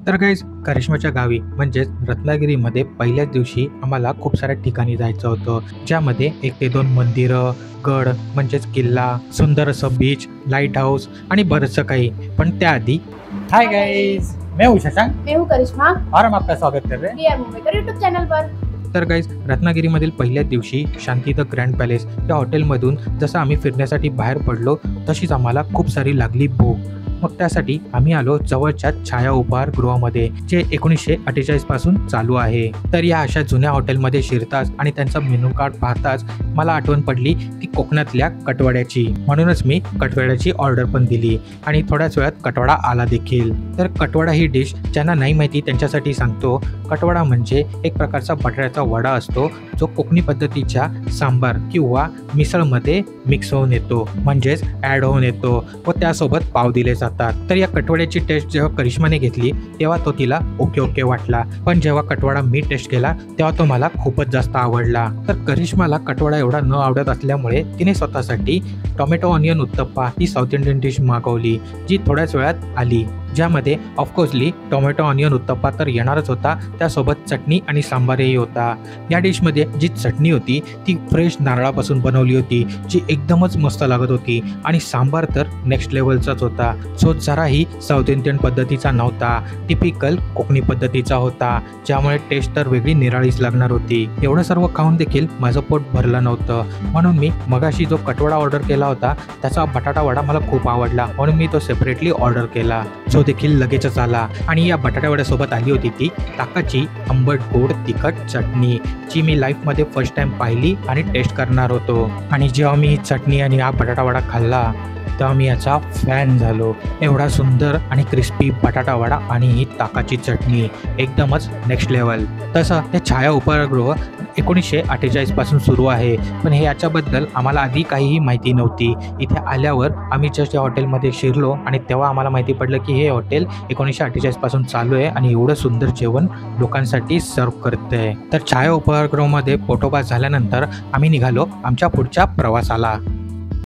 तर गाईज करिश्माच्या गावी म्हणजेच रत्नागिरीमध्ये पहिल्याच दिवशी आम्हाला खूप साऱ्या ठिकाणी जायचं होतं, ज्यामध्ये 1 ते 2 मंदिरं, गड म्हणजेच किल्ला, सुंदर असं बीच, लाईट हाऊस आणि बरंचसं काही. पण त्याआधी हाय गाईज, मैं हूं शशांक मैं हूँ करिश्मा। और हम आपका स्वागत कर रहे हैं. वी आर मूवीकर यूट्यूब चॅनल पर। तर गाईज रत्नागिरीमधील पहिल्याच दिवशी शांती द ग्रँड पॅलेस या हॉटेलमधून जसं आम्ही फिरण्यासाठी बाहेर पडलो तशीच आम्हाला खूप सारी लागली भूक. मग त्यासाठी आम्ही आलो जवळच्या छाया उपहारगृहामध्ये, जे 1948 पासून चालू आहे. तर या अशा जुन्या हॉटेलमध्ये शिरताच आणि त्यांचा मेनू कार्ड पाहताच मला आठवण पडली ती कोकणातल्या कटवड्याची. म्हणूनच मी कटवड्याची ऑर्डर पण दिली आणि थोड्याच वेळात कटवडा आला देखील. तर कटवडा ही डिश ज्यांना नाही माहिती त्यांच्यासाठी सांगतो. कटवडा म्हणजे एक प्रकारचा बटाट्याचा वडा असतो, जो कोकणी पद्धतीच्या सांबार किंवा मिसळमध्ये मिक्स होऊन येतो, म्हणजेच ॲड होऊन येतो व त्यासोबत पाव दिले जातात. तर या कटवड्याची टेस्ट जेव्हा करिश्माने घेतली तेव्हा तो तिला ओके ओके वाटला, पण जेव्हा कटवडा मी टेस्ट केला तेव्हा तो मला खूपच जास्त आवडला. तर करिश्माला कटवडा एवढा न आवडत असल्यामुळे तिने स्वतःसाठी टोमॅटो ऑनियन उत्तप्पा ही साऊथ इंडियन डिश मागवली, जी थोड्याच वेळात आली. ज्यामध्ये ऑफकोर्सली टोमॅटो ऑनियन उत्तप्पा तर येणारच होता, त्यासोबत चटणी आणि सांबारही होता. या डिशमध्ये जी चटणी होती ती फ्रेश नारळापासून बनवली होती, जी एकदमच मस्त लागत होती आणि सांबार तर नेक्स्ट लेवलचाच होता, जो जराही साऊथ इंडियन पद्धतीचा नव्हता, टिपिकल कोकणी पद्धतीचा होता, ज्यामुळे टेस्ट तर वेगळी निराळीच लागणार होती. एवढं सर्व खाऊन देखील माझं पोट भरलं नव्हतं, म्हणून मी मगाशी जो कटवडा ऑर्डर केला होता त्याचा बटाटा वडा मला खूप आवडला, म्हणून मी तो सेपरेटली ऑर्डर केला, जो देखील लगेचच आला. आणि या बटाटा वड्यासोबत आली होती ती ताकाची आंबट गोड तिखट चटणी, जी मी लाईफमध्ये फर्स्ट टाइम पाहिली आणि टेस्ट करणार होतो. आणि जेव्हा मी ही चटणी आणि हा बटाटा वडा खाल्ला तेव्हा मी याचा फॅन झालो. एवढा सुंदर आणि क्रिस्पी बटाटा वडा आणि ही ताकाची चटणी एकदमच नेक्स्ट लेवल. तसं हे छाया उपहारगृह 1948 पासून सुरू आहे, पण हे याच्याबद्दल आम्हाला आधी काहीही माहिती नव्हती. इथे आल्यावर आम्ही जस्ट या हॉटेलमध्ये शिरलो आणि तेव्हा आम्हाला माहिती पडलं की हे हॉटेल 1948 पासून चालू आहे आणि एवढं सुंदर जेवण लोकांसाठी सर्व करते. तर छाया उपहारगृहामध्ये पोटोबा झाल्यानंतर आम्ही निघालो आमच्या पुढच्या प्रवासाला.